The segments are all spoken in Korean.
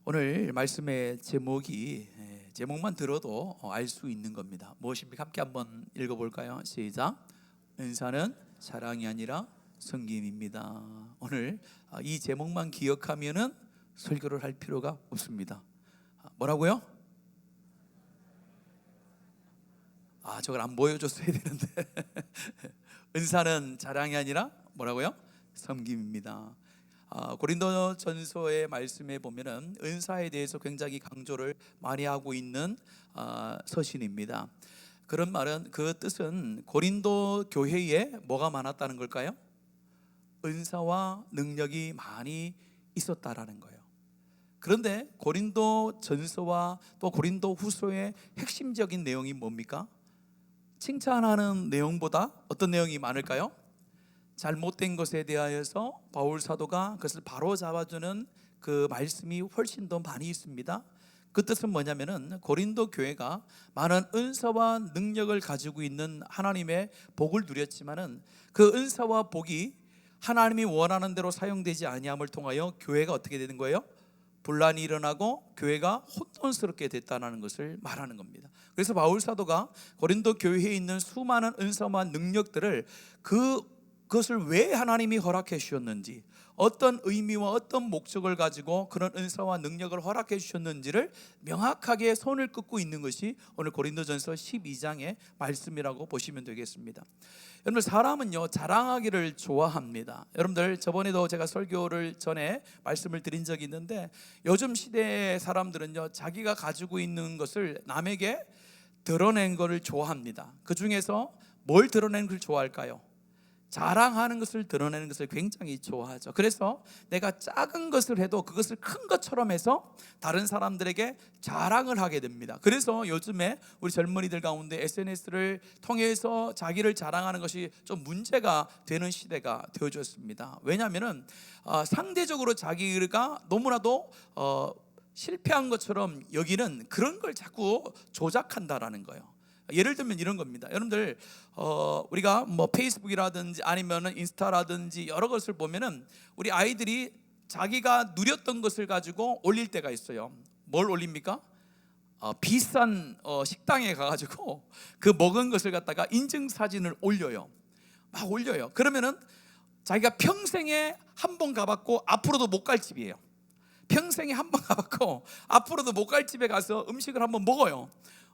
오늘 말씀의 제목만 들어도 알 수 있는 겁니다. 무엇입니까? 함께 한번 읽어볼까요? 시작. 은사는 자랑이 아니라 섬김입니다. 오늘 이 제목만 기억하면은 설교를 할 필요가 없습니다. 뭐라고요? 저걸 안 보여줬어야 되는데 은사는 자랑이 아니라 뭐라고요? 섬김입니다. 고린도전서의 말씀에 보면은 은사에 대해서 굉장히 강조를 많이 하고 있는 서신입니다. 그런 말은, 그 뜻은 고린도 교회에 뭐가 많았다는 걸까요? 은사와 능력이 많이 있었다라는 거예요. 그런데 고린도전서와 또 고린도후서의 핵심적인 내용이 뭡니까? 칭찬하는 내용보다 어떤 내용이 많을까요? 잘못된 것에 대하여서 바울 사도가 그것을 바로 잡아주는 그 말씀이 훨씬 더 많이 있습니다. 그 뜻은 뭐냐면은 고린도 교회가 많은 은사와 능력을 가지고 있는 하나님의 복을 누렸지만은 그 은사와 복이 하나님이 원하는 대로 사용되지 아니함을 통하여 교회가 어떻게 되는 거예요? 분란이 일어나고 교회가 혼돈스럽게 됐다는 것을 말하는 겁니다. 그래서 바울 사도가 고린도 교회에 있는 수많은 은사와 능력들을 그것을 왜 하나님이 허락해 주셨는지, 어떤 의미와 어떤 목적을 가지고 그런 은사와 능력을 허락해 주셨는지를 명확하게 손을 긋고 있는 것이 오늘 고린도전서 12장의 말씀이라고 보시면 되겠습니다. 여러분들, 사람은요 자랑하기를 좋아합니다. 여러분들, 저번에도 제가 설교를 전에 말씀을 드린 적이 있는데, 요즘 시대의 사람들은요 자기가 가지고 있는 것을 남에게 드러낸 것을 좋아합니다. 그 중에서 뭘 드러내는 걸 좋아할까요? 자랑하는 것을 드러내는 것을 굉장히 좋아하죠. 그래서 내가 작은 것을 해도 그것을 큰 것처럼 해서 다른 사람들에게 자랑을 하게 됩니다. 그래서 요즘에 우리 젊은이들 가운데 SNS를 통해서 자기를 자랑하는 것이 좀 문제가 되는 시대가 되어졌습니다. 왜냐하면 상대적으로 자기가 너무나도 실패한 것처럼 여기는 그런 걸 자꾸 조작한다라는 거예요. 예를 들면 이런 겁니다. 여러분들, 우리가 뭐 페이스북이라든지 아니면은 인스타라든지 여러 것을 보면은 우리 아이들이 자기가 누렸던 것을 가지고 올릴 때가 있어요. 뭘 올립니까? 비싼 식당에 가가지고 그 먹은 것을 갖다가 인증 사진을 올려요. 막 올려요. 그러면은 자기가 평생에 한 번 가봤고 앞으로도 못 갈 집이에요. 평생에 한 번 가봤고 앞으로도 못 갈 집에 가서 음식을 한번 먹어요.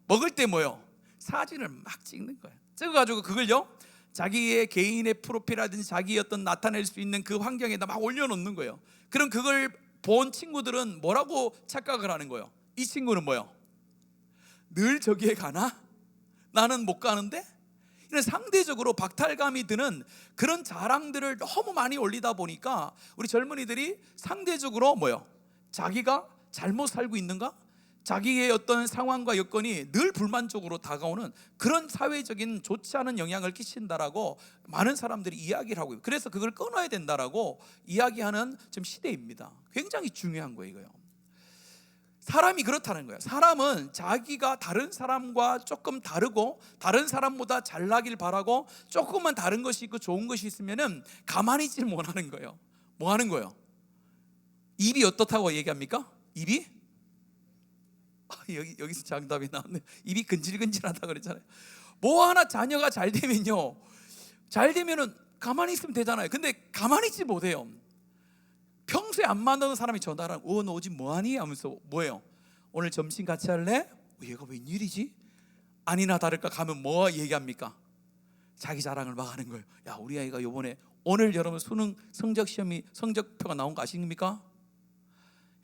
먹을 때 뭐요? 사진을 막 찍는 거예요. 찍어가지고 그걸요 자기의 개인의 프로필이라든지 자기 어떤 나타낼 수 있는 그 환경에다 막 올려놓는 거예요. 그럼 그걸 본 친구들은 뭐라고 착각을 하는 거예요? 이 친구는 뭐예요? 늘 저기에 가나? 나는 못 가는데? 이런 상대적으로 박탈감이 드는 그런 자랑들을 너무 많이 올리다 보니까 우리 젊은이들이 상대적으로 뭐예요? 자기가 잘못 살고 있는가? 자기의 어떤 상황과 여건이 늘 불만족으로 다가오는 그런 사회적인 좋지 않은 영향을 끼친다라고 많은 사람들이 이야기를 하고 있고, 그래서 그걸 끊어야 된다라고 이야기하는 지금 시대입니다. 굉장히 중요한 거예요, 이거요. 사람이 그렇다는 거예요. 사람은 자기가 다른 사람과 조금 다르고 다른 사람보다 잘나길 바라고 조금만 다른 것이 있고 좋은 것이 있으면은 가만히 있지 못하는 거예요. 뭐 하는 거예요? 입이 어떻다고 얘기합니까? 입이? 여기서 정답이 나왔네. 입이 근질근질하다 그랬잖아요. 뭐 하나 자녀가 잘 되면요, 잘 되면은 가만히 있으면 되잖아요. 근데 가만히 있지 못해요. 평소에 안 만나던 사람이 전화를 하면 너 지금 뭐하니? 하면서 뭐예요? 오늘 점심 같이 할래? 얘가 웬일이지? 아니나 다를까 가면 뭐 얘기합니까? 자기 자랑을 막 하는 거예요. 야, 우리 아이가 요번에 오늘 여러분 수능 성적표가 나온 거 아십니까?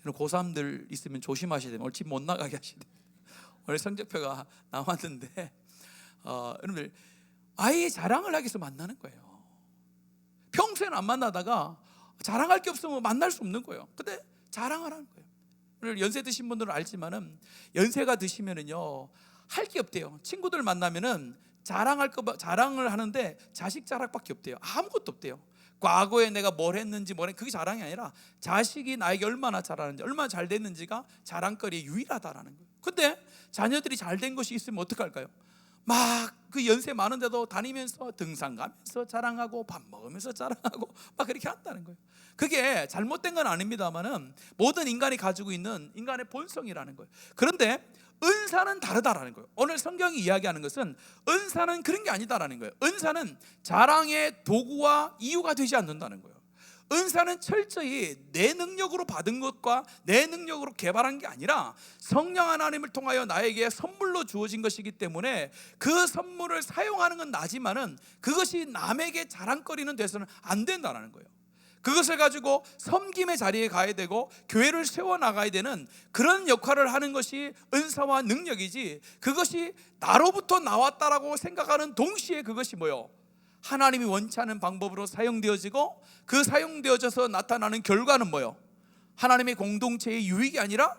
고3들 있으면 조심하셔야 돼요. 오늘 집 못 나가게 하셔야 돼요. 오늘 성적표가 나왔는데 여러분들, 아이의 자랑을 하기 위해서 만나는 거예요. 평소에는 안 만나다가 자랑할 게 없으면 만날 수 없는 거예요. 근데 자랑을 하는 거예요. 오늘 연세 드신 분들은 알지만은 연세가 드시면은요 할 게 없대요. 친구들 만나면은 자랑을 하는데 자식 자랑밖에 없대요. 아무것도 없대요. 과거에 내가 뭘 했는지 그게 자랑이 아니라 자식이 나에게 얼마나 잘하는지, 얼마나 잘 됐는지가 자랑거리에 유일하다라는 거예요. 근데 자녀들이 잘 된 것이 있으면 어떡할까요? 막 그 연세 많은데도 다니면서 등산 가면서 자랑하고 밥 먹으면서 자랑하고 막 그렇게 한다는 거예요. 그게 잘못된 건 아닙니다만은 모든 인간이 가지고 있는 인간의 본성이라는 거예요. 그런데 은사는 다르다라는 거예요. 오늘 성경이 이야기하는 것은 은사는 그런 게 아니다라는 거예요. 은사는 자랑의 도구와 이유가 되지 않는다는 거예요. 은사는 철저히 내 능력으로 받은 것과 내 능력으로 개발한 게 아니라 성령 하나님을 통하여 나에게 선물로 주어진 것이기 때문에 그 선물을 사용하는 건 나지만은 그것이 남에게 자랑거리는 돼서는 안 된다는 거예요. 그것을 가지고 섬김의 자리에 가야 되고 교회를 세워나가야 되는 그런 역할을 하는 것이 은사와 능력이지, 그것이 나로부터 나왔다라고 생각하는 동시에 그것이 뭐요? 하나님이 원치 않은 방법으로 사용되어지고 그 사용되어져서 나타나는 결과는 뭐요? 하나님의 공동체의 유익이 아니라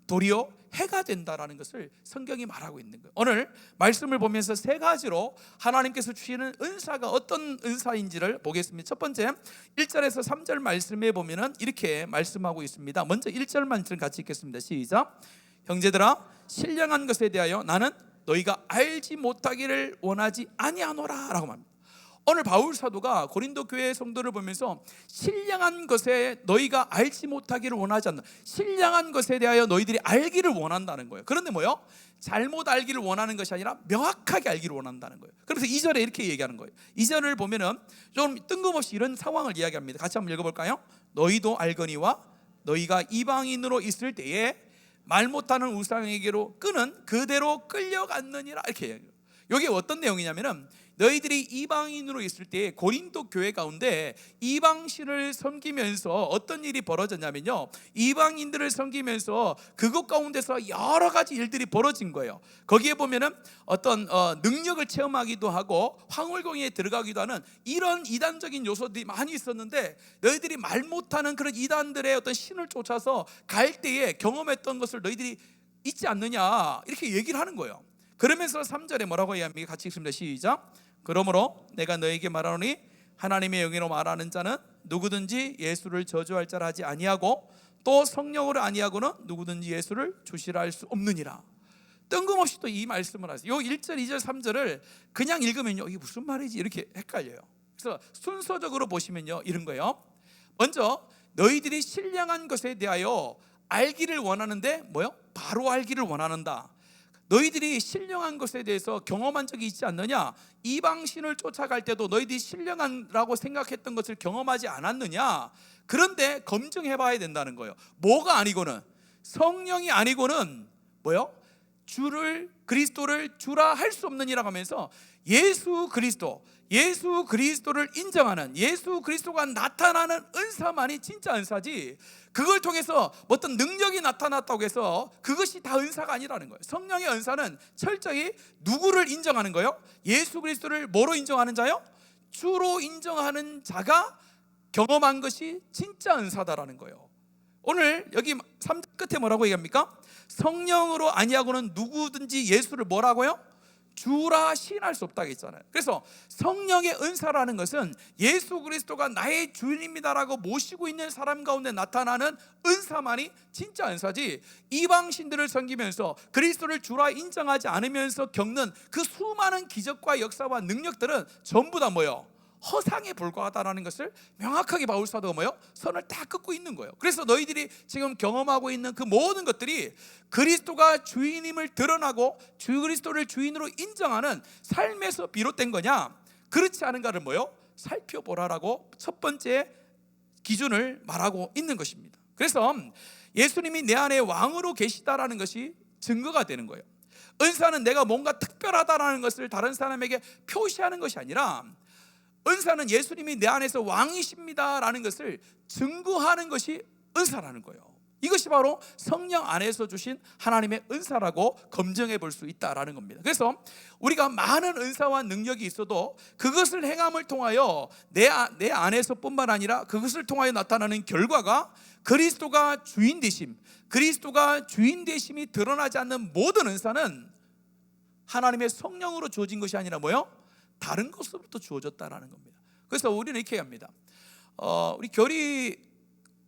도리어 해가 된다라는 것을 성경이 말하고 있는 거예요. 오늘 말씀을 보면서 세 가지로 하나님께서 주시는 은사가 어떤 은사인지를 보겠습니다. 첫 번째 1절에서 3절 말씀에 보면은 이렇게 말씀하고 있습니다. 먼저 1절 말씀 같이 읽겠습니다. 시작. 형제들아, 신령한 것에 대하여 나는 너희가 알지 못하기를 원하지 아니하노라 라고 말합니다. 오늘 바울 사도가 고린도 교회 성도를 보면서 신령한 것에 너희가 알지 못하기를 원하지 않는다, 신령한 것에 대하여 너희들이 알기를 원한다는 거예요. 그런데 뭐요? 잘못 알기를 원하는 것이 아니라 명확하게 알기를 원한다는 거예요. 그래서 2절에 이렇게 얘기하는 거예요. 2절을 보면은 좀 뜬금없이 이런 상황을 이야기합니다. 같이 한번 읽어볼까요? 너희도 알거니와 너희가 이방인으로 있을 때에 말 못하는 우상에게로 끄는 그대로 끌려갔느니라, 이렇게 얘기해요. 이게 어떤 내용이냐면은 너희들이 이방인으로 있을 때 고린도 교회 가운데 이방신을 섬기면서 어떤 일이 벌어졌냐면요, 이방인들을 섬기면서 그것 가운데서 여러 가지 일들이 벌어진 거예요. 거기에 보면은 어떤 능력을 체험하기도 하고 황홀공에 들어가기도 하는 이런 이단적인 요소들이 많이 있었는데, 너희들이 말 못하는 그런 이단들의 어떤 신을 쫓아서 갈 때에 경험했던 것을 너희들이 잊지 않느냐, 이렇게 얘기를 하는 거예요. 그러면서 3절에 뭐라고 이야기합니까? 같이 읽습니다. 시작. 그러므로 내가 너에게 말하노니 하나님의 영으로 말하는 자는 누구든지 예수를 저주할 자라 하지 아니하고 또 성령으로 아니하고는 누구든지 예수를 주시라 할 수 없느니라. 뜬금없이 또 이 말씀을 하세요. 요 1절, 2절, 3절을 그냥 읽으면요, 이게 무슨 말이지 이렇게 헷갈려요. 그래서 순서적으로 보시면요, 이런 거예요. 먼저 너희들이 신령한 것에 대하여 알기를 원하는데 뭐요? 바로 알기를 원하는다. 너희들이 신령한 것에 대해서 경험한 적이 있지 않느냐? 이방신을 쫓아갈 때도 너희들이 신령한라고 생각했던 것을 경험하지 않았느냐? 그런데 검증해 봐야 된다는 거예요. 뭐가 아니고는, 성령이 아니고는 뭐요? 그리스도를 주라 할 수 없느니라고 하면서 예수 그리스도를 인정하는, 예수 그리스도가 나타나는 은사만이 진짜 은사지, 그걸 통해서 어떤 능력이 나타났다고 해서 그것이 다 은사가 아니라는 거예요. 성령의 은사는 철저히 누구를 인정하는 거예요? 예수 그리스도를 뭐로 인정하는 자요? 주로 인정하는 자가 경험한 것이 진짜 은사다라는 거예요. 오늘 여기 3절 끝에 뭐라고 얘기합니까? 성령으로 아니하고는 누구든지 예수를 뭐라고요? 주라 시인할 수 없다고 했잖아요. 그래서 성령의 은사라는 것은 예수 그리스도가 나의 주인입니다라고 모시고 있는 사람 가운데 나타나는 은사만이 진짜 은사지, 이방신들을 섬기면서 그리스도를 주라 인정하지 않으면서 겪는 그 수많은 기적과 역사와 능력들은 전부 다 뭐예요? 허상에 불과하다라는 것을 명확하게 바울 사도가 뭐요? 선을 딱 긋고 있는 거예요. 그래서 너희들이 지금 경험하고 있는 그 모든 것들이 그리스도가 주인임을 드러나고 주 그리스도를 주인으로 인정하는 삶에서 비롯된 거냐, 그렇지 않은가를 뭐요? 살펴보라라고 첫 번째 기준을 말하고 있는 것입니다. 그래서 예수님이 내 안에 왕으로 계시다라는 것이 증거가 되는 거예요. 은사는 내가 뭔가 특별하다라는 것을 다른 사람에게 표시하는 것이 아니라, 은사는 예수님이 내 안에서 왕이십니다라는 것을 증거하는 것이 은사라는 거예요. 이것이 바로 성령 안에서 주신 하나님의 은사라고 검증해 볼 수 있다라는 겁니다. 그래서 우리가 많은 은사와 능력이 있어도 그것을 행함을 통하여 내 안에서뿐만 아니라 그것을 통하여 나타나는 결과가 그리스도가 주인 되심이 드러나지 않는 모든 은사는 하나님의 성령으로 주어진 것이 아니라 뭐요? 다른 것으로부터 주어졌다라는 겁니다. 그래서 우리는 이렇게 합니다. 우리 교리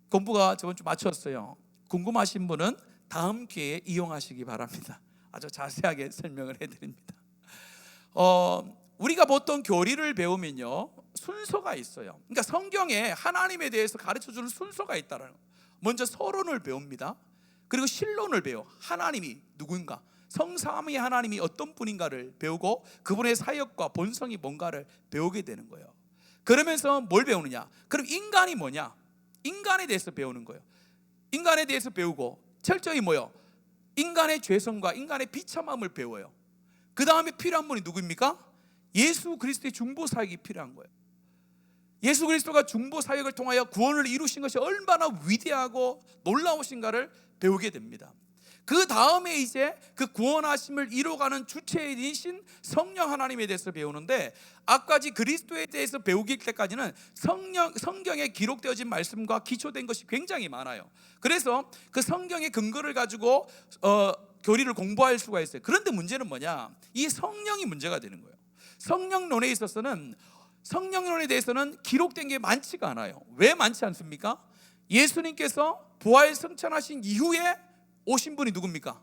공부가 저번 주 마쳤어요. 궁금하신 분은 다음 기회에 이용하시기 바랍니다. 아주 자세하게 설명을 해드립니다. 우리가 보통 교리를 배우면요, 순서가 있어요. 그러니까 성경에 하나님에 대해서 가르쳐주는 순서가 있다는 거예요. 먼저 서론을 배웁니다. 그리고 신론을 배워. 하나님이 누군가, 성삼위 하나님이 어떤 분인가를 배우고 그분의 사역과 본성이 뭔가를 배우게 되는 거예요. 그러면서 뭘 배우느냐? 그럼 인간이 뭐냐? 인간에 대해서 배우는 거예요. 인간에 대해서 배우고 철저히 뭐요? 인간의 죄성과 인간의 비참함을 배워요. 그 다음에 필요한 분이 누구입니까? 예수 그리스도의 중보 사역이 필요한 거예요. 예수 그리스도가 중보 사역을 통하여 구원을 이루신 것이 얼마나 위대하고 놀라우신가를 배우게 됩니다. 그 다음에 이제 그 구원하심을 이루어가는 주체이신 성령 하나님에 대해서 배우는데, 아까지 그리스도에 대해서 배우기 때까지는 성경에 기록되어진 말씀과 기초된 것이 굉장히 많아요. 그래서 그 성경의 근거를 가지고 교리를 공부할 수가 있어요. 그런데 문제는 뭐냐? 이 성령이 문제가 되는 거예요. 성령론에 있어서는, 성령론에 대해서는 기록된 게 많지가 않아요. 왜 많지 않습니까? 예수님께서 부활 승천하신 이후에 오신 분이 누굽니까?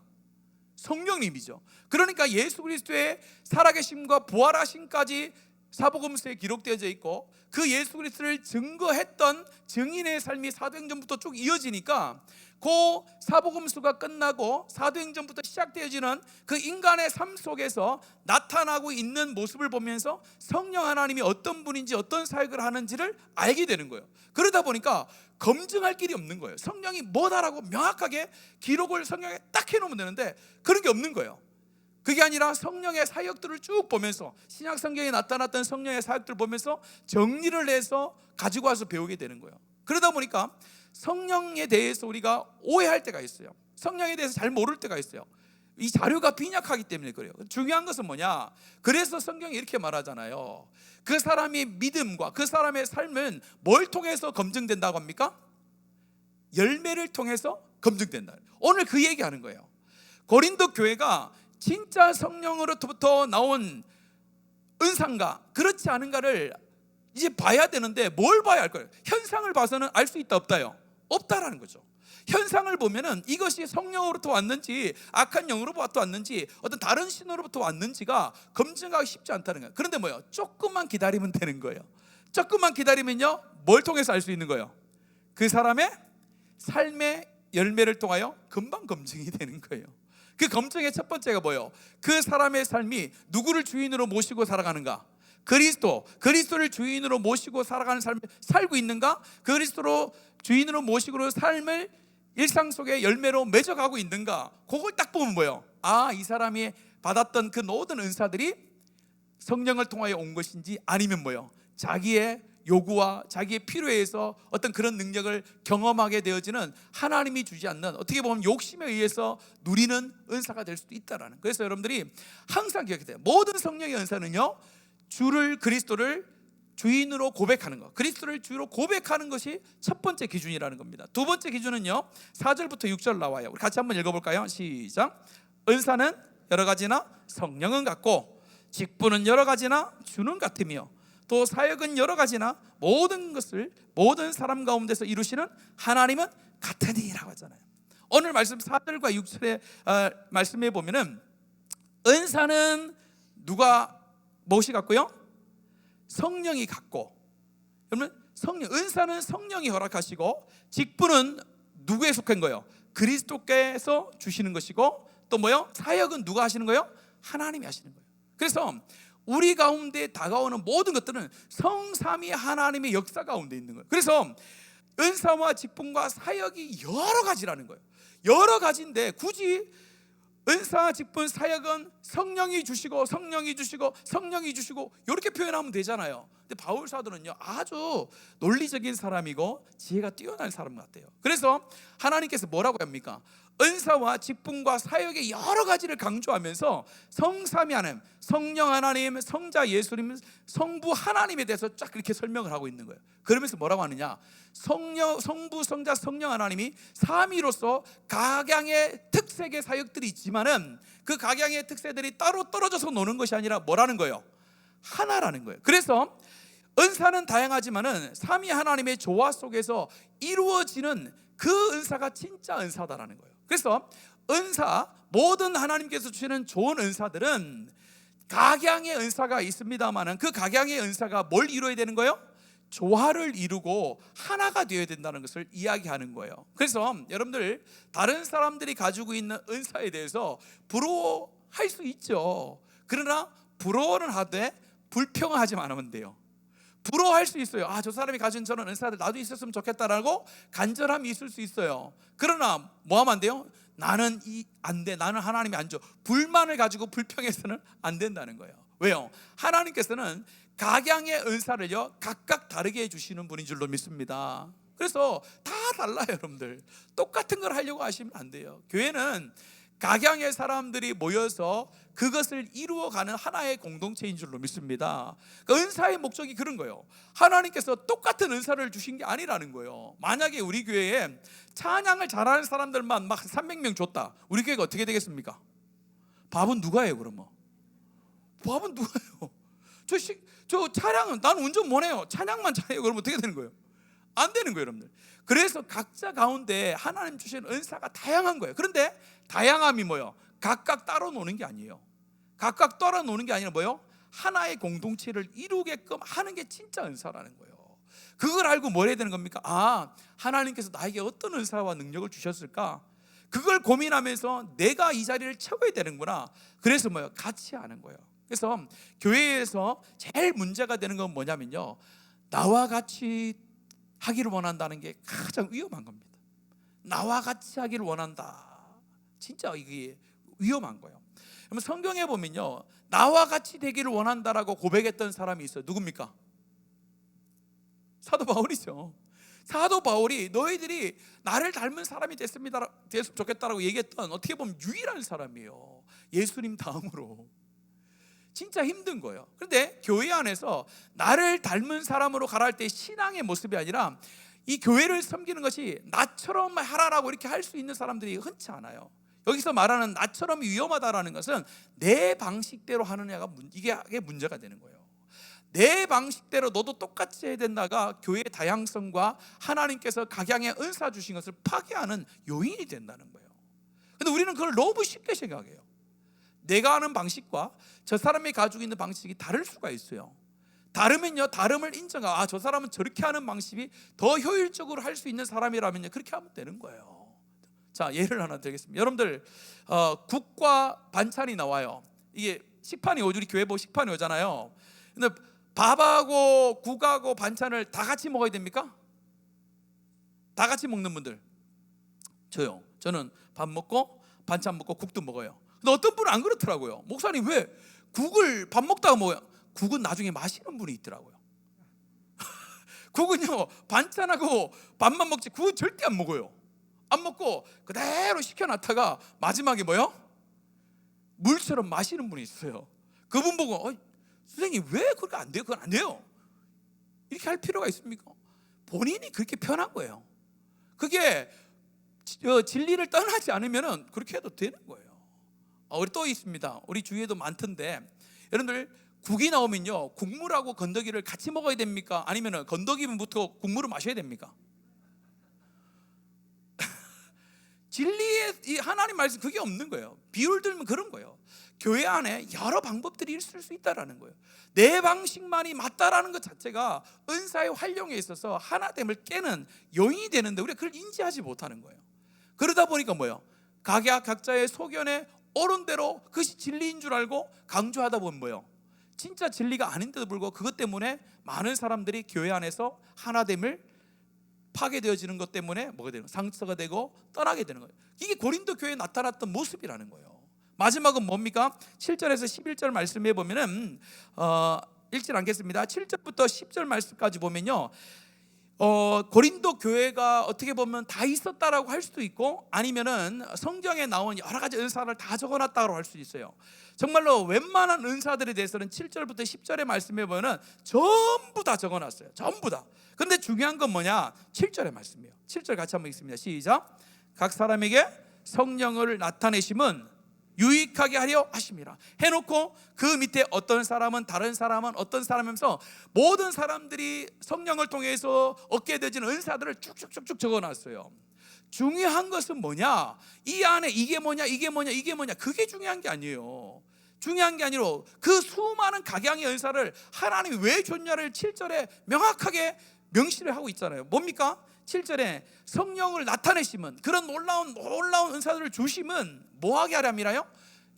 성령님이죠. 그러니까 예수 그리스도의 살아계심과 부활하심까지 사복음서에 기록되어져 있고, 그 예수 그리스도를 증거했던 증인의 삶이 사도행전부터 쭉 이어지니까, 그 사복음서가 끝나고 사도행전부터 시작되어지는 그 인간의 삶 속에서 나타나고 있는 모습을 보면서 성령 하나님이 어떤 분인지 어떤 사역을 하는지를 알게 되는 거예요. 그러다 보니까 검증할 길이 없는 거예요. 성령이 뭐다라고 명확하게 기록을 성경에 딱 해놓으면 되는데 그런 게 없는 거예요. 그게 아니라 성령의 사역들을 쭉 보면서, 신약 성경에 나타났던 성령의 사역들을 보면서 정리를 해서 가지고 와서 배우게 되는 거예요. 그러다 보니까 성령에 대해서 우리가 오해할 때가 있어요. 성령에 대해서 잘 모를 때가 있어요. 이 자료가 빈약하기 때문에 그래요. 중요한 것은 뭐냐? 그래서 성경이 이렇게 말하잖아요. 그 사람의 믿음과 그 사람의 삶은 뭘 통해서 검증된다고 합니까? 열매를 통해서 검증된다. 오늘 그 얘기하는 거예요. 고린도 교회가 진짜 성령으로부터 나온 은사인가 그렇지 않은가를 이제 봐야 되는데, 뭘 봐야 할 거예요? 현상을 봐서는 알 수 있다 없다요? 없다라는 거죠. 현상을 보면은 이것이 성령으로부터 왔는지 악한 영으로부터 왔는지 어떤 다른 신호로부터 왔는지가 검증하기 쉽지 않다는 거예요. 그런데 뭐예요? 조금만 기다리면 되는 거예요. 조금만 기다리면요, 뭘 통해서 알 수 있는 거예요? 그 사람의 삶의 열매를 통하여 금방 검증이 되는 거예요. 그 검증의 첫 번째가 뭐예요? 그 사람의 삶이 누구를 주인으로 모시고 살아가는가? 그리스도를 주인으로 모시고 살아가는 삶을 살고 있는가? 그리스도로 주인으로 모시고 삶을 일상 속에 열매로 맺어가고 있는가? 그걸 딱 보면 뭐예요? 아, 이 사람이 받았던 그 모든 은사들이 성령을 통하여 온 것인지, 아니면 뭐예요? 자기의 요구와 자기의 필요에 의해서 어떤 그런 능력을 경험하게 되어지는, 하나님이 주지 않는, 어떻게 보면 욕심에 의해서 누리는 은사가 될 수도 있다라는. 그래서 여러분들이 항상 기억해야 돼요. 모든 성령의 은사는요, 그리스도를 주인으로 고백하는 것, 그리스도를 주로 고백하는 것이 첫 번째 기준이라는 겁니다. 두 번째 기준은요, 4절부터 6절 나와요. 우리 같이 한번 읽어볼까요? 시작. 은사는 여러 가지나 성령은 같고, 직분은 여러 가지나 주는 같으며, 또 사역은 여러 가지나 모든 것을 모든 사람 가운데서 이루시는 하나님은 같으니라고 하잖아요. 오늘 말씀 4절과 6절의 말씀에 보면은 은사는 무엇이 같고요? 성령이 같고, 그러면 은사는 성령이 허락하시고, 직분은 누구에 속한 거예요? 그리스도께서 주시는 것이고, 또 뭐요? 사역은 누가 하시는 거예요? 하나님이 하시는 거예요. 그래서 우리 가운데 다가오는 모든 것들은 성삼위 하나님의 역사 가운데 있는 거예요. 그래서 은사와 직분과 사역이 여러 가지라는 거예요. 여러 가지인데 굳이 은사, 직분, 사역은 성령이 주시고 성령이 주시고 성령이 주시고 이렇게 표현하면 되잖아요. 근데 바울 사도는요, 아주 논리적인 사람이고 지혜가 뛰어난 사람 같아요. 그래서 하나님께서 뭐라고 합니까? 은사와 직분과 사역의 여러 가지를 강조하면서 성삼위 하나님, 성령 하나님, 성자 예수님, 성부 하나님에 대해서 쫙 이렇게 설명을 하고 있는 거예요. 그러면서 뭐라고 하느냐? 성부, 성자, 성령 하나님이 삼위로서 각양의 특색의 사역들이 있지만은 그 각양의 특색들이 따로 떨어져서 노는 것이 아니라 뭐라는 거예요? 하나라는 거예요. 그래서 은사는 다양하지만은 삼위 하나님의 조화 속에서 이루어지는 그 은사가 진짜 은사다라는 거예요. 그래서 모든 하나님께서 주시는 좋은 은사들은 각양의 은사가 있습니다만은 그 각양의 은사가 뭘 이루어야 되는 거예요? 조화를 이루고 하나가 되어야 된다는 것을 이야기하는 거예요. 그래서 여러분들 다른 사람들이 가지고 있는 은사에 대해서 부러워할 수 있죠. 그러나 부러워는 하되 불평하지만 않으면 돼요. 부러워할 수 있어요. 저 사람이 가진 저런 은사들 나도 있었으면 좋겠다라고 간절함이 있을 수 있어요. 그러나 뭐 하면 안 돼요? 나는 안 돼. 나는 하나님이 안 줘. 불만을 가지고 불평해서는 안 된다는 거예요. 왜요? 하나님께서는 각양의 은사를요 각각 다르게 해주시는 분인 줄로 믿습니다. 그래서 다 달라요. 여러분들 똑같은 걸 하려고 하시면 안 돼요. 교회는 각양의 사람들이 모여서 그것을 이루어가는 하나의 공동체인 줄로 믿습니다. 은사의 목적이 그런 거예요. 하나님께서 똑같은 은사를 주신 게 아니라는 거예요. 만약에 우리 교회에 찬양을 잘하는 사람들만 막 300명 줬다, 우리 교회가 어떻게 되겠습니까? 밥은 누가 해요? 그러면 밥은 누가 해요? 저 찬양은 나는 운전 못해요, 찬양만 잘해요. 그러면 어떻게 되는 거예요? 안 되는 거예요, 여러분들. 그래서 각자 가운데 하나님 주신 은사가 다양한 거예요. 그런데 다양함이 뭐예요? 각각 따로 노는 게 아니에요. 각각 따로 노는 게 아니라 뭐예요? 하나의 공동체를 이루게끔 하는 게 진짜 은사라는 거예요. 그걸 알고 뭘 해야 되는 겁니까? 하나님께서 나에게 어떤 은사와 능력을 주셨을까? 그걸 고민하면서 내가 이 자리를 채워야 되는구나. 그래서 뭐예요? 같이 하는 거예요. 그래서 교회에서 제일 문제가 되는 건 뭐냐면요, 나와 같이 하기를 원한다는 게 가장 위험한 겁니다. 나와 같이 하기를 원한다, 진짜 이게 위험한 거예요. 그러면 성경에 보면요, 나와 같이 되기를 원한다라고 고백했던 사람이 있어요. 누굽니까? 사도 바울이죠. 사도 바울이 너희들이 나를 닮은 사람이 됐으면 좋겠다라고 얘기했던, 어떻게 보면 유일한 사람이에요. 예수님 다음으로. 진짜 힘든 거예요. 그런데 교회 안에서 나를 닮은 사람으로 가라 할 때 신앙의 모습이 아니라 이 교회를 섬기는 것이 나처럼 하라라고 이렇게 할 수 있는 사람들이 흔치 않아요. 여기서 말하는 나처럼 위험하다라는 것은 내 방식대로 하느냐가 이게 문제가 되는 거예요. 내 방식대로 너도 똑같이 해야 된다가 교회의 다양성과 하나님께서 각양의 은사 주신 것을 파괴하는 요인이 된다는 거예요. 근데 우리는 그걸 너무 쉽게 생각해요. 내가 하는 방식과 저 사람이 가지고 있는 방식이 다를 수가 있어요. 다르면요, 다름을 인정하고 저 사람은 저렇게 하는 방식이 더 효율적으로 할 수 있는 사람이라면요, 그렇게 하면 되는 거예요. 자, 예를 하나 드리겠습니다. 여러분들 국과 반찬이 나와요. 이게 식판이 오죠. 우리 교회 뭐 식판이 오잖아요. 근데 밥하고 국하고 반찬을 다 같이 먹어야 됩니까? 다 같이 먹는 분들? 저요. 저는 밥 먹고 반찬 먹고 국도 먹어요. 근데 어떤 분은 안 그렇더라고요. 목사님 왜 국을 밥 먹다가 먹어요? 국은 나중에 마시는 분이 있더라고요. 국은요, 반찬하고 밥만 먹지 국은 절대 안 먹어요. 안 먹고 그대로 식혀놨다가 마지막에 뭐요? 물처럼 마시는 분이 있어요. 그분 보고 선생님 왜 그렇게 안 돼요? 그건 안 돼요. 이렇게 할 필요가 있습니까? 본인이 그렇게 편한 거예요. 그게 진리를 떠나지 않으면 그렇게 해도 되는 거예요. 우리 또 있습니다. 우리 주위에도 많던데, 여러분들 국이 나오면요, 국물하고 건더기를 같이 먹어야 됩니까? 아니면 건더기부터 국물을 마셔야 됩니까? 진리의 이 하나님 말씀 그게 없는 거예요. 비율 들면 그런 거예요. 교회 안에 여러 방법들이 있을 수 있다라는 거예요. 내 방식만이 맞다라는 것 자체가 은사의 활용에 있어서 하나됨을 깨는 요인이 되는데 우리가 그걸 인지하지 못하는 거예요. 그러다 보니까 뭐예요? 각자의 소견에 옳은 대로 그것이 진리인 줄 알고 강조하다 보면 뭐예요? 진짜 진리가 아닌데도 불구하고 그것 때문에 많은 사람들이 교회 안에서 하나됨을 파괴되어지는 것 때문에 뭐가 되는 거예요? 상처가 되고 떠나게 되는 거예요. 이게 고린도 교회에 나타났던 모습이라는 거예요. 마지막은 뭡니까? 7절에서 11절 말씀해 보면은 읽지 않겠습니다. 7절부터 10절 말씀까지 보면요, 고린도 교회가 어떻게 보면 다 있었다라고 할 수도 있고, 아니면은 성경에 나온 여러 가지 은사를 다 적어놨다고 할 수 있어요. 정말로 웬만한 은사들에 대해서는 7절부터 10절의 말씀에 보면은 전부 다 적어놨어요. 전부 다. 근데 중요한 건 뭐냐? 7절의 말씀이에요. 7절 같이 한번 읽습니다. 시작. 각 사람에게 성령을 나타내심은 유익하게 하려 하심이라 해놓고 그 밑에 어떤 사람은 다른 사람은 어떤 사람이면서 모든 사람들이 성령을 통해서 얻게 되는 은사들을 쭉쭉쭉쭉 적어놨어요. 중요한 것은 뭐냐? 이 안에 이게 뭐냐, 이게 뭐냐, 이게 뭐냐, 그게 중요한 게 아니에요. 중요한 게 아니라 그 수많은 각양의 은사를 하나님이 왜 줬냐를 7절에 명확하게 명시를 하고 있잖아요. 뭡니까? 7절에 성령을 나타내심은, 그런 놀라운 은사들을 주심은 뭐하게 하람이라요?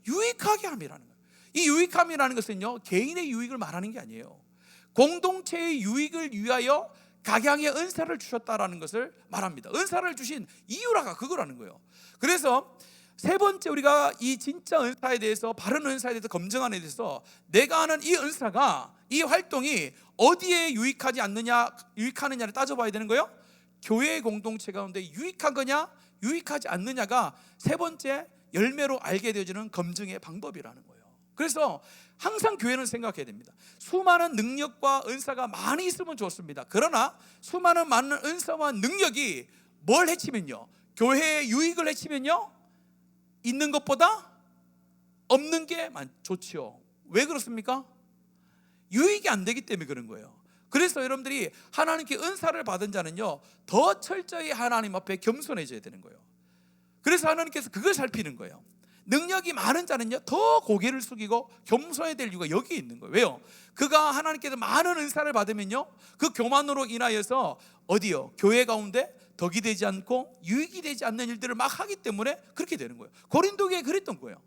유익하게 함이라는 거예요. 이 유익함이라는 것은요, 개인의 유익을 말하는 게 아니에요. 공동체의 유익을 위하여 각양의 은사를 주셨다라는 것을 말합니다. 은사를 주신 이유라가 그거라는 거예요. 그래서 세 번째, 우리가 이 진짜 은사에 대해서, 바른 은사에 대해서 검증하는 데 대해서 내가 하는 이 은사가, 이 활동이 어디에 유익하느냐를 따져봐야 되는 거예요. 교회의 공동체 가운데 유익한 거냐, 유익하지 않느냐가 세 번째 열매로 알게 되어지는 검증의 방법이라는 거예요. 그래서 항상 교회는 생각해야 됩니다. 수많은 능력과 은사가 많이 있으면 좋습니다. 그러나 많은 은사와 능력이 뭘 해치면요, 교회의 유익을 해치면요, 있는 것보다 없는 게 좋지요. 왜 그렇습니까? 유익이 안 되기 때문에 그런 거예요. 그래서 여러분들이 하나님께 은사를 받은 자는요, 더 철저히 하나님 앞에 겸손해져야 되는 거예요. 그래서 하나님께서 그걸 살피는 거예요. 능력이 많은 자는요, 더 고개를 숙이고 겸손해야 될 이유가 여기 있는 거예요. 왜요? 그가 하나님께서 많은 은사를 받으면요, 그 교만으로 인하여서 어디요? 교회 가운데 덕이 되지 않고 유익이 되지 않는 일들을 막 하기 때문에 그렇게 되는 거예요. 고린도 교회에 그랬던 거예요.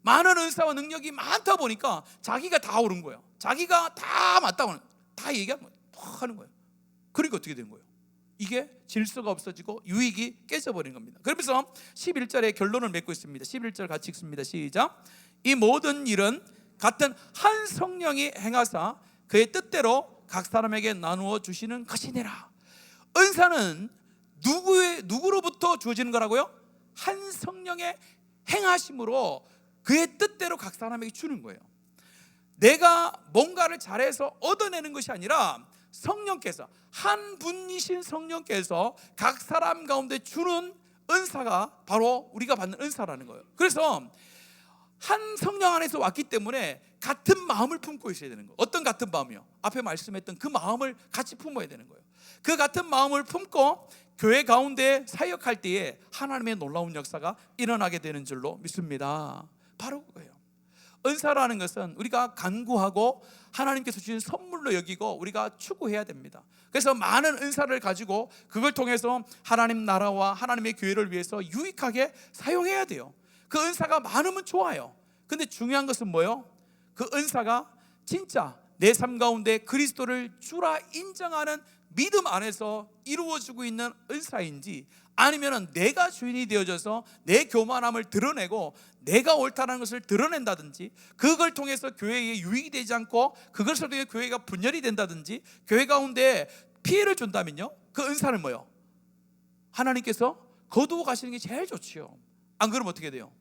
많은 은사와 능력이 많다 보니까 자기가 다 옳은 거예요. 자기가 다 맞다고 다 얘기하면 하는 거예요. 그러니까 어떻게 된 거예요? 이게 질서가 없어지고 유익이 깨져버린 겁니다. 그러면서 11절에 결론을 맺고 있습니다. 11절 같이 읽습니다. 시작. 이 모든 일은 같은 한 성령이 행하사 그의 뜻대로 각 사람에게 나누어 주시는 것이니라. 은사는 누구로부터 주어지는 거라고요? 한 성령의 행하심으로 그의 뜻대로 각 사람에게 주는 거예요. 내가 뭔가를 잘해서 얻어내는 것이 아니라 성령께서, 한 분이신 성령께서 각 사람 가운데 주는 은사가 바로 우리가 받는 은사라는 거예요. 그래서 한 성령 안에서 왔기 때문에 같은 마음을 품고 있어야 되는 거예요. 어떤 같은 마음이요? 앞에 말씀했던 그 마음을 같이 품어야 되는 거예요. 그 같은 마음을 품고 교회 가운데 사역할 때에 하나님의 놀라운 역사가 일어나게 되는 줄로 믿습니다. 바로 그거예요. 은사라는 것은 우리가 간구하고 하나님께서 주신 선물로 여기고 우리가 추구해야 됩니다. 그래서 많은 은사를 가지고 그걸 통해서 하나님 나라와 하나님의 교회를 위해서 유익하게 사용해야 돼요. 그 은사가 많으면 좋아요. 근데 중요한 것은 뭐예요? 그 은사가 진짜 내 삶 가운데 그리스도를 주라 인정하는 믿음 안에서 이루어지고 있는 은사인지, 아니면 내가 주인이 되어져서 내 교만함을 드러내고 내가 옳다는 것을 드러낸다든지, 그걸 통해서 교회에 유익이 되지 않고 그것을 통해 교회가 분열이 된다든지, 교회 가운데 피해를 준다면요, 그 은사는 뭐예요? 하나님께서 거두어 가시는 게 제일 좋지요. 안 그러면 어떻게 돼요?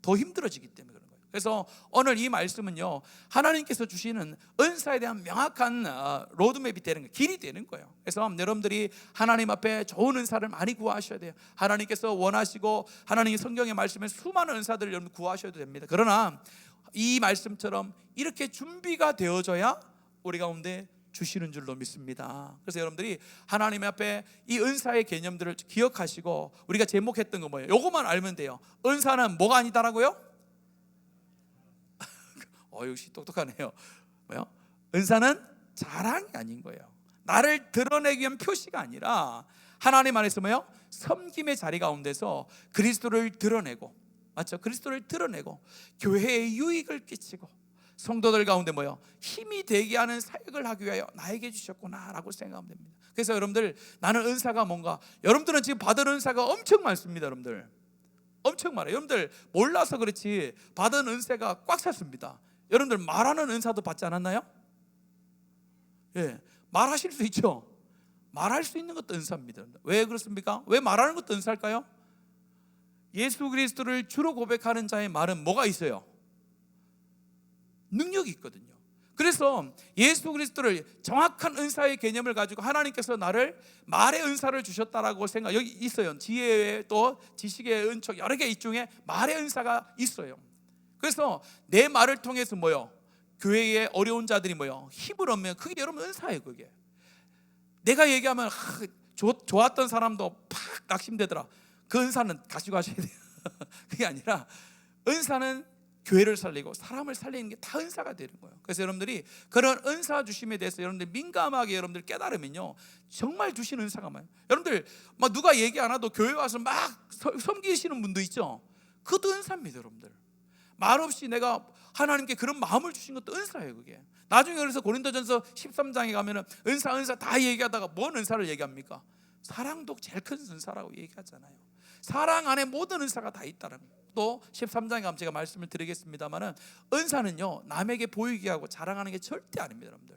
더 힘들어지기 때문에 그런 거예요. 그래서 오늘 이 말씀은요, 하나님께서 주시는 은사에 대한 명확한 로드맵이 되는 거예요. 길이 되는 거예요. 그래서 여러분들이 하나님 앞에 좋은 은사를 많이 구하셔야 돼요. 하나님께서 원하시고 하나님의 성경의 말씀에 수많은 은사들을 여러분 구하셔도 됩니다. 그러나 이 말씀처럼 이렇게 준비가 되어져야 우리 가운데 주시는 줄로 믿습니다. 그래서 여러분들이 하나님 앞에 이 은사의 개념들을 기억하시고, 우리가 제목했던 거 뭐예요? 요것만 알면 돼요. 은사는 뭐가 아니다라고요? 역시 똑똑하네요. 뭐요? 은사는 자랑이 아닌 거예요. 나를 드러내기 위한 표시가 아니라 하나님 안에서 뭐요? 섬김의 자리 가운데서 그리스도를 드러내고, 맞죠? 그리스도를 드러내고 교회에 유익을 끼치고 성도들 가운데 뭐요? 힘이 되게 하는 사역을 하기 위하여 나에게 주셨구나라고 생각하면 됩니다. 그래서 여러분들, 나는 은사가 뭔가, 여러분들은 지금 받은 은사가 엄청 많습니다. 여러분들 엄청 많아요. 여러분들 몰라서 그렇지 받은 은사가 꽉 찼습니다. 여러분들 말하는 은사도 받지 않았나요? 예, 말하실 수 있죠. 말할 수 있는 것도 은사입니다. 왜 그렇습니까? 왜 말하는 것도 은사일까요? 예수 그리스도를 주로 고백하는 자의 말은 뭐가 있어요? 능력이 있거든요. 그래서 예수 그리스도를 정확한 은사의 개념을 가지고 하나님께서 나를 말의 은사를 주셨다라고 생각, 여기 있어요. 지혜의 또 지식의 은총 여러 개 중에 말의 은사가 있어요. 그래서 내 말을 통해서 뭐요? 교회의 어려운 자들이 뭐요? 힘을 얻으면 그게 여러분 은사예요. 그게 내가 얘기하면 좋았던 사람도 팍 낙심되더라. 그 은사는 가지고 가셔야 돼요. 그게 아니라 은사는 교회를 살리고 사람을 살리는 게 다 은사가 되는 거예요. 그래서 여러분들이 그런 은사 주심에 대해서 여러분들 민감하게 여러분들 깨달으면요, 정말 주신 은사가 많아요. 여러분들 막 누가 얘기 안 하도 교회 와서 막 섬기시는 분도 있죠. 그것도 은사입니다. 여러분들 말없이 내가 하나님께 그런 마음을 주신 것도 은사예요. 그게 나중에 그래서 고린도전서 13장에 가면은 은사 다 얘기하다가 뭔 은사를 얘기합니까? 사랑도 제일 큰 은사라고 얘기하잖아요. 사랑 안에 모든 은사가 다 있다는 거예요. 또 13장에 가면 제가 말씀을 드리겠습니다만은 은사는요, 남에게 보이게 하고 자랑하는 게 절대 아닙니다. 여러분들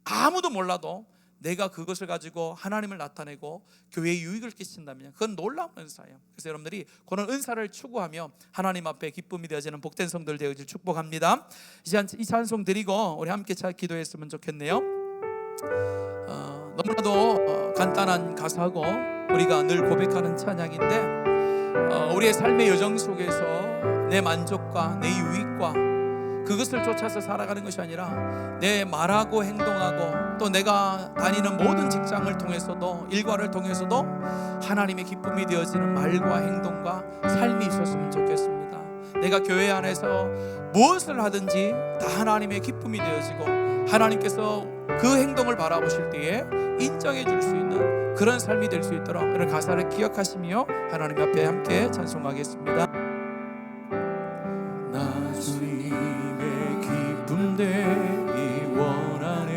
아무도 몰라도 내가 그것을 가지고 하나님을 나타내고 교회에 유익을 끼친다면 그건 놀라운 은사예요. 그래서 여러분들이 그런 은사를 추구하며 하나님 앞에 기쁨이 되어지는 복된 성들 되어질 축복합니다. 이 찬송 드리고 우리 함께 잘 기도했으면 좋겠네요. 너무나도 간단한 가사고 우리가 늘 고백하는 찬양인데, 우리의 삶의 여정 속에서 내 만족과 내 유익과 그것을 쫓아서 살아가는 것이 아니라 내 말하고 행동하고 또 내가 다니는 모든 직장을 통해서도, 일과를 통해서도 하나님의 기쁨이 되어지는 말과 행동과 삶이 있었으면 좋겠습니다. 내가 교회 안에서 무엇을 하든지 다 하나님의 기쁨이 되어지고 하나님께서 그 행동을 바라보실 때에 인정해 줄 수 있는 그런 삶이 될 수 있도록 이런 가사를 기억하시며 하나님 앞에 함께 찬송하겠습니다. 나 주님의 기쁨 되기 원하네.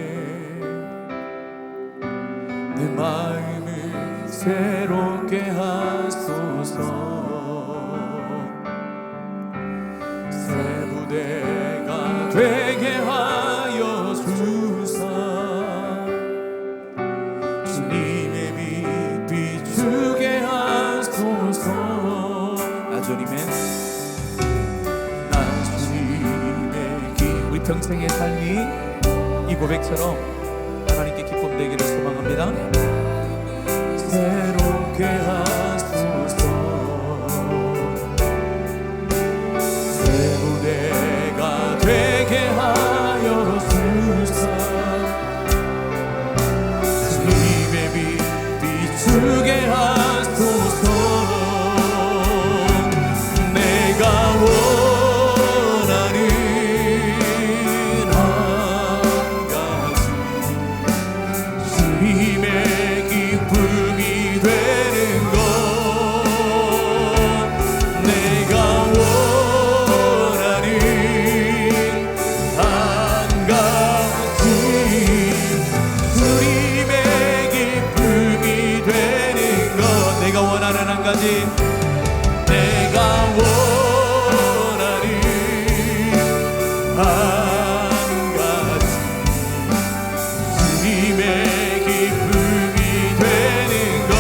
내 마음을 새롭게 하소서. 새 부대가 되게 하여 주사. 주님의 빛 비추게 하소서. 나 주님의 우리 평생의 삶이 이 고백처럼 하나님께 기쁨 되기를 소망합니다. 새롭게 하소서. 새 무대가 되게 하여 주사. 주님의 빛 비추게 하소서. 내가 원하는 한 가지, 주님의 기쁨이 되는 것. 내가 원하는 한 가지, 주님의 기쁨이 되는 것. 내가 원하는 한 가지, 내가 원하는 한 가지, 주님의 기쁨이 되는 것.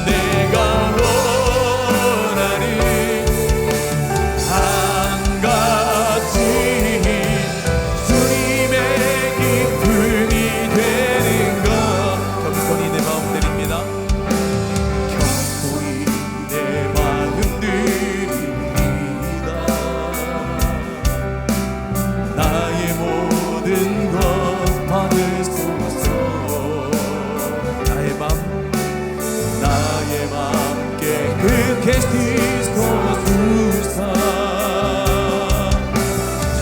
내가 원하는 한 가지, 주님의 기쁨이 되는 것. 겸손히 내 마음 드립니다. 겸손히 내 마음 드립니다. 나의 모든 것 받으소서. 나의 맘 깨끗게 씻어 주사.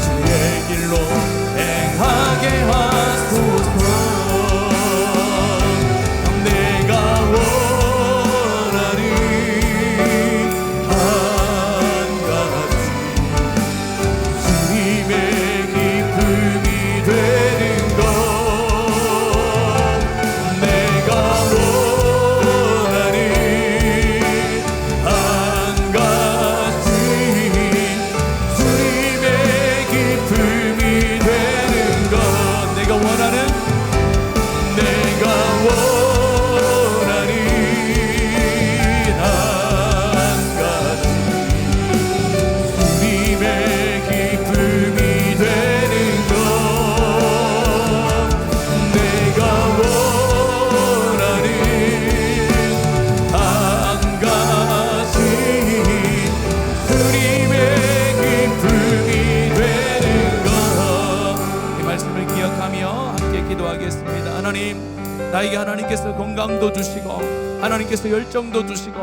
주의 길로 행하게 하소서. 내가 원하는 한 가지, 주님의 기쁨이 되는 것. 내가 원하는 한 나에게 하나님께서 건강도 주시고 하나님께서 열정도 주시고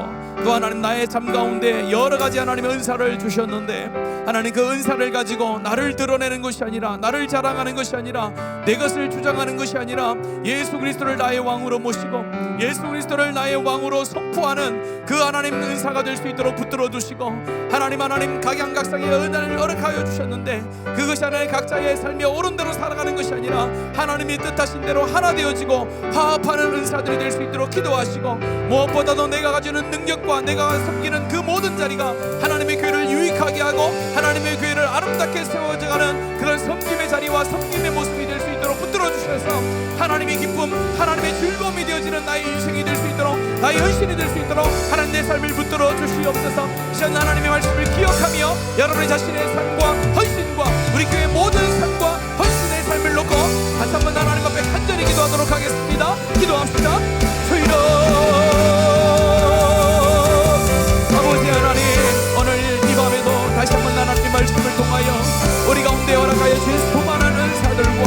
또 하나님 나의 삶 가운데 여러 가지 하나님의 은사를 주셨는데 하나님 그 은사를 가지고 나를 드러내는 것이 아니라 나를 자랑하는 것이 아니라 내 것을 주장하는 것이 아니라 예수 그리스도를 나의 왕으로 모시고 예수 그리스도를 나의 왕으로 선포하는 그 하나님 은사가 될 수 있도록 붙들어 주시고 하나님 각양각색의 은혜를 허락하여 주셨는데 그것이 하나님 각자의 삶의 옳은 대로 살아가는 것이 아니라 하나님이 뜻하신 대로 하나 되어지고 화합하는 은사들이 될 수 있도록 기도하시고 무엇보다도 내가 가지는 능력과 내가 섬기는 그 모든 자리가 하나님의 교회를 유익하게 하고 하나님의 교회를 아름답게 세워져가는 그런 섬김의 자리와 섬김의 모습이 될 수 있도록 붙들어 주셔서 하나님의 기쁨 하나님의 즐거움이 되어지는 나의 인생이 될 수 있도록 나의 헌신이 될 수 있도록 하나님 내 삶을 붙들어 주시옵소서. 시간 하나님의 말씀을 기억하며 여러분의 자신의 삶과 헌신과 우리 교회의 모든 삶과 헌신의 삶을 놓고 다시 한번 하나님 앞에 간절히 기도하도록 하겠습니다. 기도합시다. 주여 아버지 하나님, 오늘 이 밤에도 다시 한번 하나님의 말씀을 통하여 우리 가운데 허락하여 주신 수많은 은사들과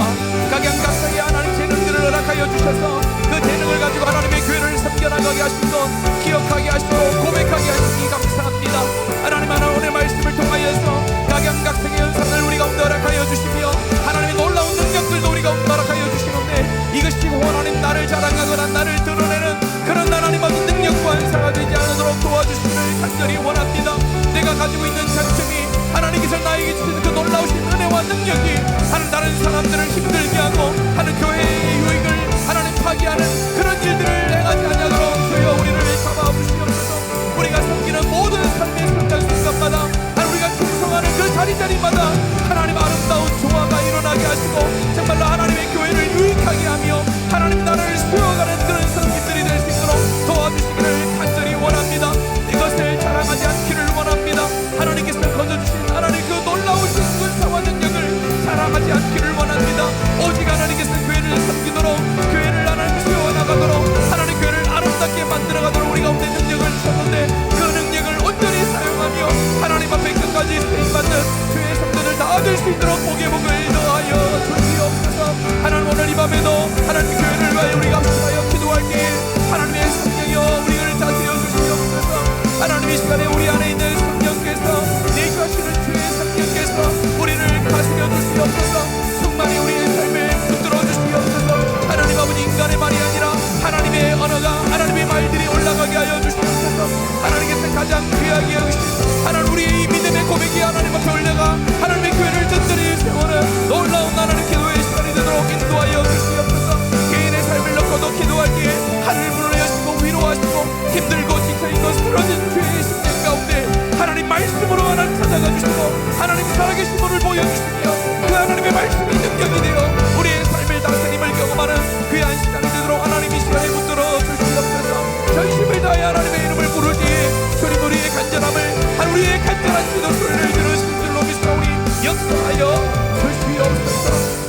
각양각색의 하나님 재능들을 허락하여 주셔서 그 재능을 가지고 하나님의 교회를 섬겨나가게 하신 것 기억하게 하시고 고백하게 하시니 감사합니다. 하나님 오늘 말씀을 통하여서 각양각색의 은사를 우리 가운데 허락하여 주시며 하나님의 놀라운 능력들도 우리 가운데 허락하여 주시는데 이것이 하나님 나를 자랑하거나 나를 드러내는 그런 하나님 아버지 능력과 은사가 되지 않도록 도와주시기를 간절히 원합니다. 내가 가지고 있는 장점이 하나님께서 나에게 주신 그 놀라우신 은혜와 능력이 하나님 다른 사람들을 힘들게 하고 하는 교회의 유익을 하나님 파괴하는 그런 일들을 행하지 않도록 주여 우리를 잡아주시옵소서. 우리가 섬기는 모든 삶의 순간순간마다 하나님 우리가 충성하는 그 자리자리마다 하나님 아름다운 조화가 일어나게 하시고 정말로 하나님의 교회를 유익하게 하며 하나님 나라를 세워가는 그런 섬김들이 될 수 있도록 도와주시기를 간절히 원합니다. 이것을 자랑하지 않기를 원합니다. 하나님께서 거저주신 하나님 그 놀라우신 군사와 능력을 자랑하지 않기를 원합니다. 오직 하나님께서 교회를 섬기도록 교회를 하나님 세워나가도록 하나님 교회를 아름답게 만들어가도록 우리 가운데 능력을 주셨는데 그 능력을 온전히 사용하며 하나님 앞에 끝까지 쓰임받는 교회의 성도들 다 될 수 있도록 복의 복을 더하여 주시옵소서. 하나님 오늘 이 밤에도 하나님 교회를 위하여 우리가 합심하여 기도할 때에 하나님의 성령이여 우리를 다스려 주시옵소서. 하나님 이 시간에 우리 안에 있는 성령께서 내주하시는 주의 성령께서 우리를 다스려 주시옵소서. 충만히 우리의 삶을 붙들어 주시옵소서. 하나님 아버지 인간의 말이 아니라 하나님의 언어가 하나님의 말들이 올라가게 하여 주시옵소서. 하나님께서 가장 귀하게 여기신 하나님 우리의 이 믿음의 고백이 하나님 앞에 올려가 하나님의 교회를 든든히 세우는 놀라운 하나님 기도의 시간이 되도록 인도하여 주시옵소서. 개인의 삶을 놓고도 기도할 때에 하늘을 문을 여시고 위로하시고 힘들고 지쳐있고 쓰러진 죄의 심령 가운데 하나님 말씀으로 하나님 찾아가 주시고 하나님 살아계신 분을 보여주시며 그 하나님의 말씀이 능력이 되어 우리의 삶을 다스림을 경험하는 귀한 시간이 되도록 하나님 이 시간에 붙들어 주시옵소서. 전심을 다해 하나님의 이름을 부를 때에 주님 우리의 간절함을 우리의 간절한 기도 소리를 들으신 줄로 믿사오니 역사하여 주시옵소서.